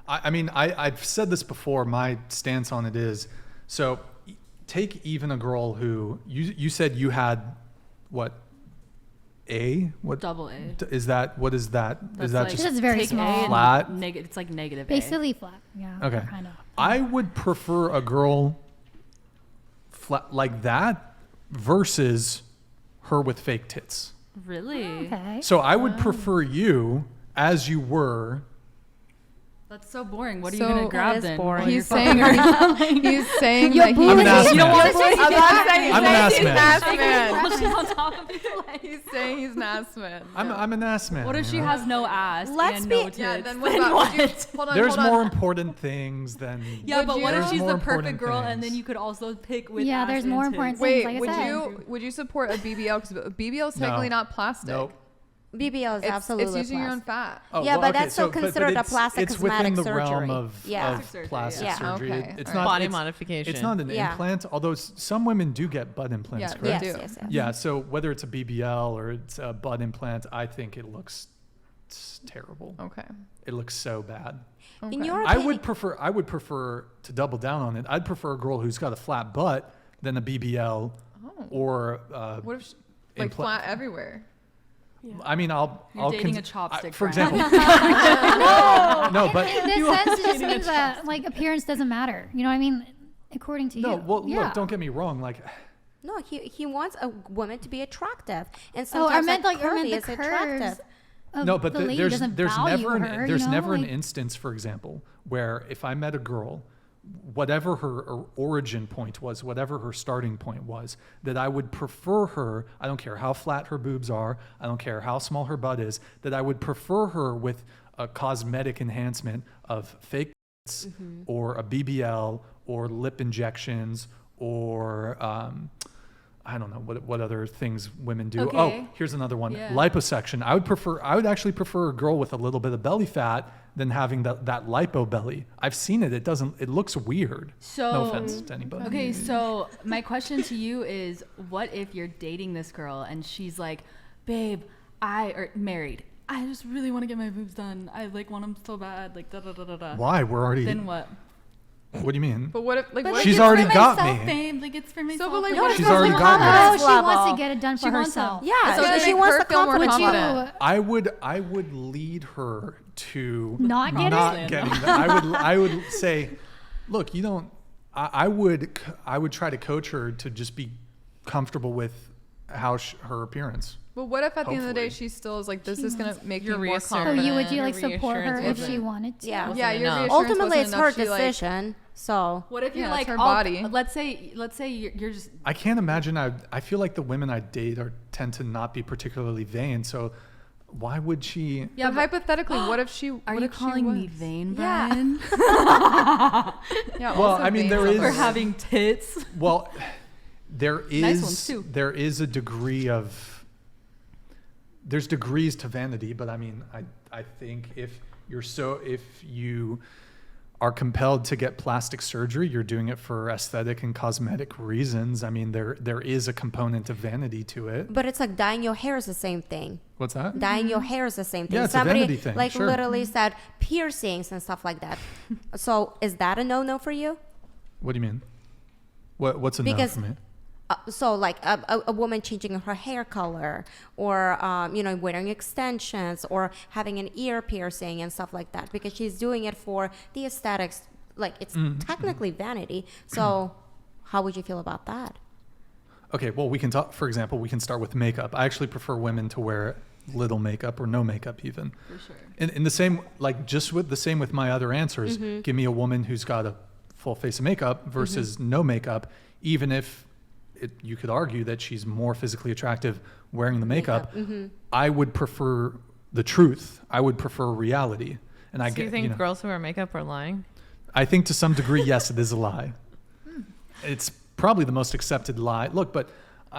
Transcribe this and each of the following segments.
I mean, I've said this before. My stance on it is, so take even a girl who you said you had what what double A is that? What is that? That's is that like, just it's very small. flat? It's like negative basically A. flat. Yeah. Okay. Kind of. I would prefer a girl flat like that versus her with fake tits. Really? Okay. So I would prefer you as you were. That's so boring. What are So- you gonna grab That is then? boring. while He's you're saying, fucking he's saying Your that booty- I'm an ass You man. I'm an ass man. man. She's on top of you. He's saying he's an ass man. I'm an ass man. What if you she know? has no ass Let's and be- no tits? Yeah, then what about, would you, hold on, There's hold more on. important things than. Yeah, Would but what you- if she's There's the more perfect important girl, and things. then you could also pick with Yeah, ass there's and more tits? important Wait, like I would said. you support a BBL? Because a BBL is technically not plastic. Nope. BBL is absolutely It's using your own plastic. fat. Yeah, but okay, that's still but considered a it's- plastic it's within cosmetic the surgery. realm of, Yeah. of Plastic surgery, plastic yeah. surgery. Okay, It's all not body it's- modification. It's not an Yeah. implant, although some women do get butt implants, Yeah, correct? they Yes, do. yes, yes. Yeah, so whether it's a BBL or it's a butt implant, I think it looks terrible. Okay. It looks so bad. Okay. In your I opinion, would prefer to double down on it. I'd prefer a girl who's got a flat butt than a BBL Oh. or What if she, like impla- flat everywhere? I mean, You're I'll dating a chopstick for brand. example. no, but In this sense, it just means that like appearance doesn't matter. You know what I mean? According to you. no. Well, yeah. look, don't get me wrong. Like, no, he wants a woman to be attractive, and Oh, I sometimes meant like curvy the is curves. attractive. Of no, but the lady there's doesn't there's value never her, there's you know? never an Like, instance, for example, where if I met a girl, whatever her origin point was, whatever her starting point was, that I would prefer her. I don't care how flat her boobs are. I don't care how small her butt is. That I would prefer her with a cosmetic enhancement of fake tits or a BBL or lip injections or I don't know what other things women do. Okay. Oh, here's another one. Yeah. Liposuction. I would actually prefer a girl with a little bit of belly fat than having that lipo belly. I've seen it. It looks weird. So, no offense to anybody. Okay, so my question to you is, what if you're dating this girl and she's like, babe, married. I just really want to get my boobs done. I like want them so bad. Like da da da da da. Why? We're already. Then what? What do you mean? But what if like what She's if already for got myself, me. Babe. Like it's for myself. but, like, babe. what if She's it's already like got me. Oh, confidence she wants level? to get it done for She wants herself. to- Yeah, So so to she make wants her the feel more confidence. confident. I would lead her to Not get not it? getting that. I would say, look, you don't. I would try to coach her to just be comfortable with how her appearance. But what if at the end of the day Hopefully. she still is like, this is gonna make me Your more reassurance. So confident? would you like Her support her reassurance if she wanted to? Yeah. Yeah, your enough. reassurance Ultimately, wasn't it's her enough. She, like, decision. So What if you're Yeah, like it's her all- body. Let's say you're just I can't imagine. I feel like the women I date tend to not be particularly vain. So why would she? yeah. but hypothetically, what if she? Are what you if she calling me was? vain, Yeah. Brian? Yeah. Well, also I mean, veins there on is- For her. having tits. Well, there Nice ones, is too. there is a degree of. There's degrees to vanity, but I mean, I think if you are compelled to get plastic surgery, you're doing it for aesthetic and cosmetic reasons. I mean, there is a component of vanity to it. but it's like dyeing your hair is the same thing. What's that? Dyeing your hair is the same thing. Yeah, it's a Somebody vanity thing, like sure. literally said piercings and stuff like that. So is that a no-no for you? What do you mean? What's a no Because- for me? So like a woman changing her hair color or wearing extensions or having an ear piercing and stuff like that because she's doing it for the aesthetics. Like it's technically vanity. So how would you feel about that? Okay, well, we can talk. For example, we can start with makeup. I actually prefer women to wear little makeup or no makeup even. For sure. In the same, like just with the same with my other answers. Give me a woman who's got a full face of makeup versus no makeup, even if you could argue that she's more physically attractive wearing the makeup. I would prefer the truth. I would prefer reality. And I Do get, you think girls who wear makeup are lying? I think to some degree, yes, it is a lie. It's probably the most accepted lie. Look, but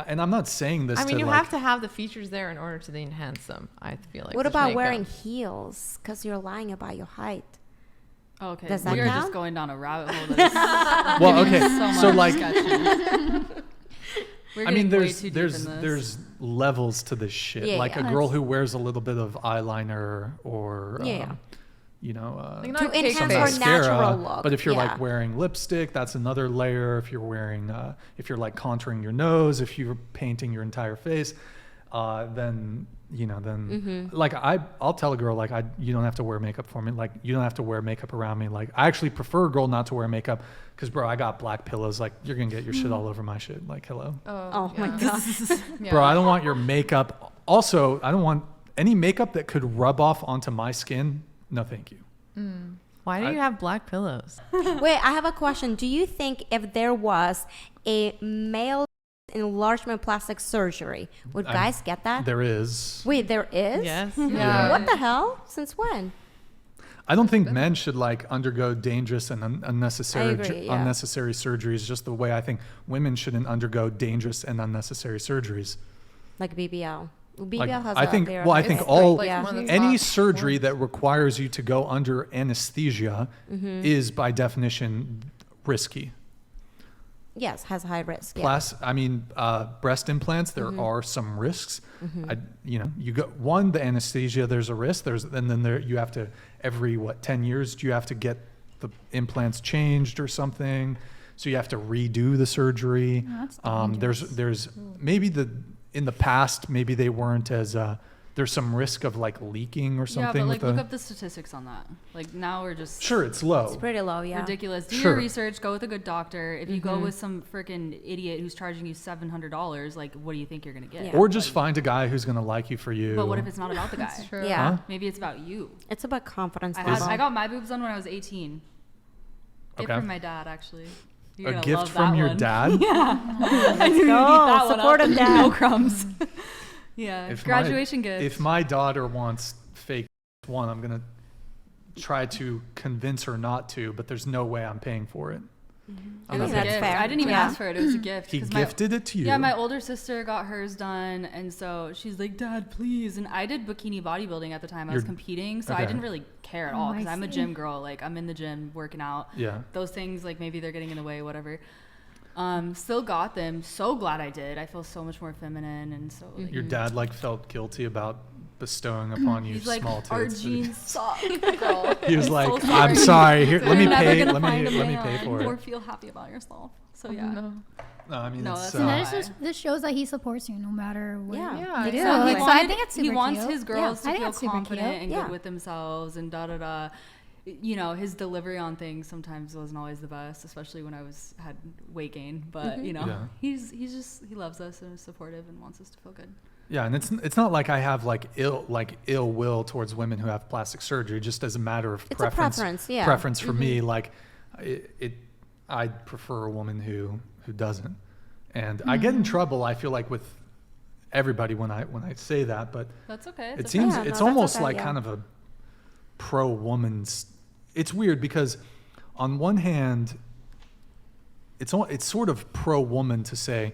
and I'm not saying this. I mean, to you like, have to have the features there in order to enhance them. I feel like. What with about makeup. wearing heels? Because you're lying about your height. Okay. Does that We're count? just going down a rabbit hole. That is Well, okay, so much like sketchy. We're I mean, getting way too deep in this. there's levels to this shit. Yeah, like yeah. a girl who wears a little bit of eyeliner or Like To not cake enhance some her face. mascara. natural look. But if you're yeah. like wearing lipstick, that's another layer. If you're wearing, if you're like contouring your nose, if you're painting your entire face, then like I'll tell a girl like you don't have to wear makeup for me. Like you don't have to wear makeup around me. Like I actually prefer a girl not to wear makeup because bro, I got black pillows. Like you're gonna get your shit all over my shit. Like hello, Oh my yeah. god. Yeah. bro. I don't want your makeup. Also, I don't want any makeup that could rub off onto my skin. No, thank you. Why do you have black pillows? Wait, I have a question. Do you think if there was a male enlargement plastic surgery, would guys get that? There is. Wait, there is? Yes. Yeah. What the hell? Since when? I don't think men should like undergo dangerous and unnecessary I agree, yeah. unnecessary surgeries. Just the way I think women shouldn't undergo dangerous and unnecessary surgeries. Like BBL. BBL Like, has I a think. very Well, I high think risk. all Like, yeah. one that's any not- surgery that requires you to go under anesthesia is by definition risky. Yes, has high risk. Yeah. Breast implants. There are some risks. You go the anesthesia. There's a risk. You have to every 10 years. You have to get the implants changed or something. So you have to redo the surgery. Oh, that's dangerous. There's maybe in the past maybe they weren't as there's some risk of like leaking or Yeah, something. but like with look up the statistics on that. Like now we're just Sure, it's low. It's pretty low, yeah. ridiculous. Do Sure. your research. Go with a good doctor. If you go with some freaking idiot who's charging you $700, like what do you think you're gonna get? Yeah. Or just find a guy who's gonna like you for you. But what if it's not about the guy? That's true. Yeah. Huh? Maybe it's about you. It's about confidence I level. got my boobs done when I was 18. Gift Okay. from my dad, actually. You're A gonna gift love from that your one. dad? I knew you'd eat go. that one Supportive up. dad. No crumbs. Yeah. If Graduation gift. If my daughter wants fake one, I'm gonna try to convince her not to, but there's no way I'm paying for it. It I was think a that's gift. fair. I didn't even Yeah. ask for it. It was a gift. He 'cause gifted it to you. Yeah, my older sister got hers done, and so she's like, "Dad, please." And I did bikini bodybuilding at the time. I was You're- competing, so okay. I didn't really care at Oh, all I because I'm a see. gym girl. Like I'm in the gym working out. Yeah. Those things, like maybe they're getting in the way, whatever. Still got them. So glad I did. I feel so much more feminine, and so like, Your dad like felt guilty about bestowing upon you he's like, small "Our tits. jeans suck, girl." He was I'm like, so I'm sorry. Here, You're let me never pay. gonna Let find me a pay man for or it. feel happy about yourself. So yeah. No. No, I mean, No, it's, that's And not that why. is just, this shows that he supports you no matter what. Yeah. Yeah, you do. exactly. Like, so I think it's super he wants cute. his girls Yeah, I to think feel it's super confident cute. and Yeah. good with themselves and da da da. You know, his delivery on things sometimes wasn't always the best, especially when I had weight gain. But you know, Yeah. he loves us and is supportive and wants us to feel good. Yeah, and it's not like I have like ill will towards women who have plastic surgery. Just as a matter of It's a preference. preference, yeah. Preference for me, like I'd prefer a woman who doesn't. And I get in trouble. I feel like with everybody when I say that, but That's okay. it It's seems Yeah, no, it's that's almost okay, like yeah. kind of a pro woman's. It's weird because on one hand, it's sort of pro woman to say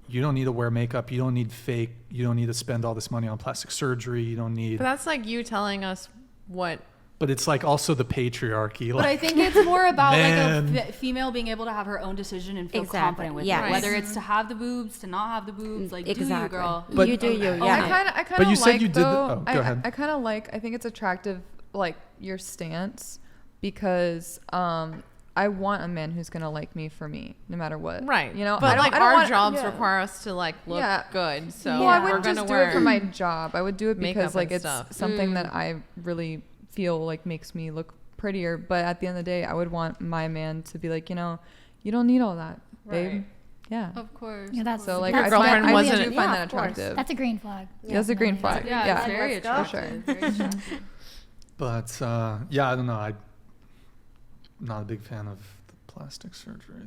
you don't need to wear makeup, you don't need fake, you don't need to spend all this money on plastic surgery, you don't need. But that's like you telling us what. But it's like also the patriarchy. But I Like, think it's more about Man. like a female being able to have her own decision and feel Exactly, confident with yes. it. Whether it's to have the boobs, to not have the boobs, like do you, Exactly. girl. But- you do you, Oh, yeah. I kind But of you said like you did the- though. oh, go ahead. I kind of like. I think it's attractive, like your stance, because I want a man who's gonna like me for me, no matter what. Right. You know. but I don't, like I don't our want, jobs yeah. require us to like look Yeah. good. So Yeah. Well, I we're wouldn't gonna just do wear it for my job. I would do it makeup because like and it's stuff. something that I really feel like makes me look prettier. But at the end of the day, I would want my man to be like, you know, you don't need all that, babe. Right. Yeah. Of course. Yeah, that's So like, that's I, girlfriend find, I wasn't- do find Yeah, that of course. attractive. That's a green flag. That's a green flag. Yeah, Yeah. it's very Let's go. attractive. Very attractive. but yeah, I don't know. I'm not a big fan of the plastic surgery.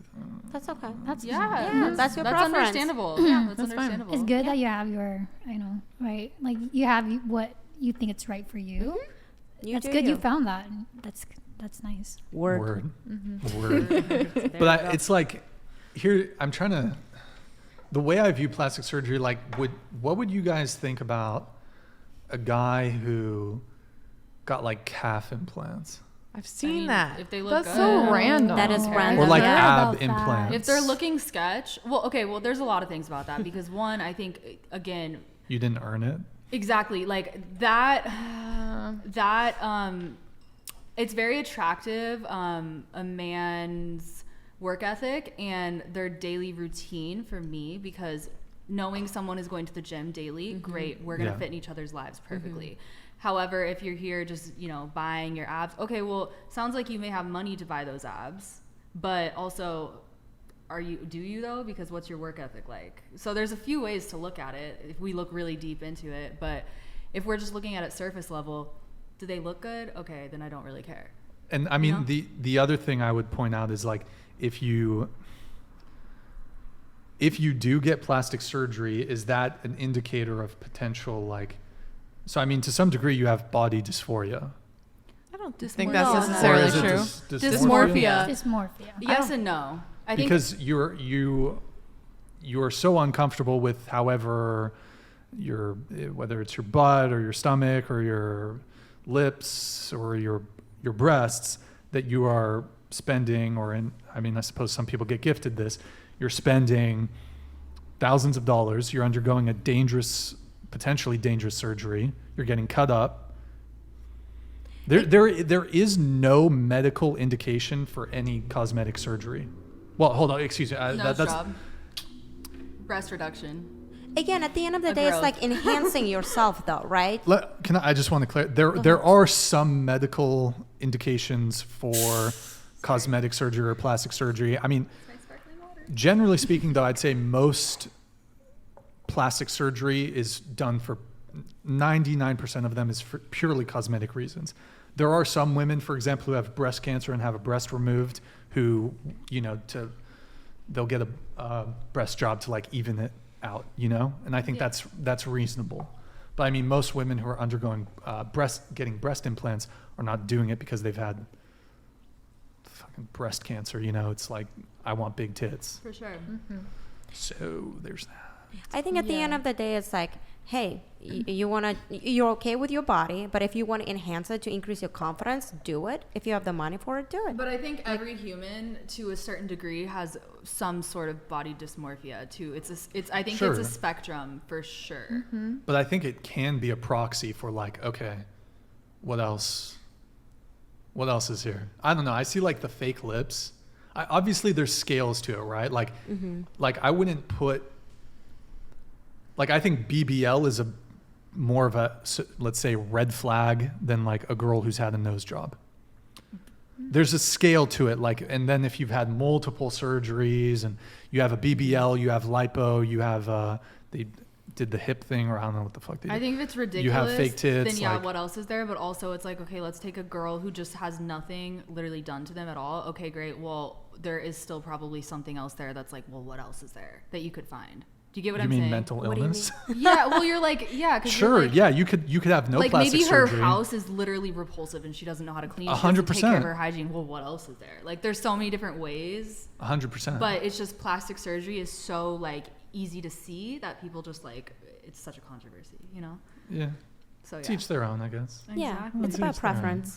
That's okay. That's Yeah, that's your that's preference. understandable. Yeah, that's That's fine. understandable. It's good that you have your, right? Like you have what you think it's right for you. You That's do good. You found that. And that's nice. Word. Mm-hmm. Word. But it's like here I'm trying to the way I view plastic surgery, like what would you guys think about a guy who got like calf implants? I've I seen mean, that. If they look That's good. so random. That is Oh. random. Or like yeah. ab About that. implants. If they're looking sketch, well, there's a lot of things about that because one, I think again, You didn't earn it? exactly like that It's very attractive, a man's work ethic and their daily routine for me, because knowing someone is going to the gym daily, great, we're going to Yeah. fit in each other's lives perfectly. However, if you're here just, buying your abs, okay, well, sounds like you may have money to buy those abs, but also, do you though? Because what's your work ethic like? So there's a few ways to look at it if we look really deep into it, but if we're just looking at it surface level, do they look good? Okay, then I don't really care. And I mean, No. the other thing I would point out is like, if you do get plastic surgery, is that an indicator of potential, like, so I mean, to some degree you have body dysphoria. I don't Dysmorphia. think that's No. necessarily Or is it true. Dysmorphia. Dysmorphia. Yes and no. I think Because you're so uncomfortable with however whether it's your butt or your stomach or your lips or your breasts, that you are spending, I suppose some people get gifted this, you're spending thousands of dollars, you're undergoing a potentially dangerous surgery, you're getting cut up. There is no medical indication for any cosmetic surgery. Well, hold on, excuse me. nose That's job, breast reduction. Again, at the end of the A day, it's growth. like enhancing yourself, though, right? I just want to clear. There are some medical indications for cosmetic surgery or plastic surgery. I mean, generally speaking, though, I'd say most plastic surgery is done for 99% of them is for purely cosmetic reasons. There are some women, for example, who have breast cancer and have a breast removed, who, they'll get a breast job to like even it out, and I think that's reasonable. But I mean, most women who are undergoing getting breast implants are not doing it because they've had fucking breast cancer. It's like, I want big tits. For sure. So there's that. I think at the end of the day, it's like, hey, you're okay with your body, but if you want to enhance it to increase your confidence, do it. If you have the money for it, do it. But I think every human, to a certain degree, has some sort of body dysmorphia too. I think Sure. it's a spectrum for sure. But I think it can be a proxy for like, okay, what else is here? I don't know. I see like the fake lips. Obviously there's scales to it, right? Like, like I wouldn't put, like, I think BBL is more of a, let's say, red flag than like a girl who's had a nose job. There's a scale to it, like, and then if you've had multiple surgeries and you have a BBL, you have lipo, you have they did the hip thing, or I don't know what the fuck they did. I think if it's ridiculous, You have fake tits, then yeah, like- what else is there? But also it's like, okay, let's take a girl who just has nothing literally done to them at all. Okay, great. Well, there is still probably something else there that's like, well, what else is there that you could find? Do you get what You I'm mean saying? mental What do you illness? Yeah, well, you're like, yeah, because Sure, like, yeah, you could have no like plastic maybe her surgery. house is literally repulsive and she doesn't know how to clean. She doesn't take 100%. care of her hygiene. Well, what else is there? Like, there's so many different ways. 100%. But it's just plastic surgery is so like easy to see that people just like, it's such a controversy, yeah, So yeah. teach their own, I guess. Yeah, Exactly. it's about Teach their own. preference.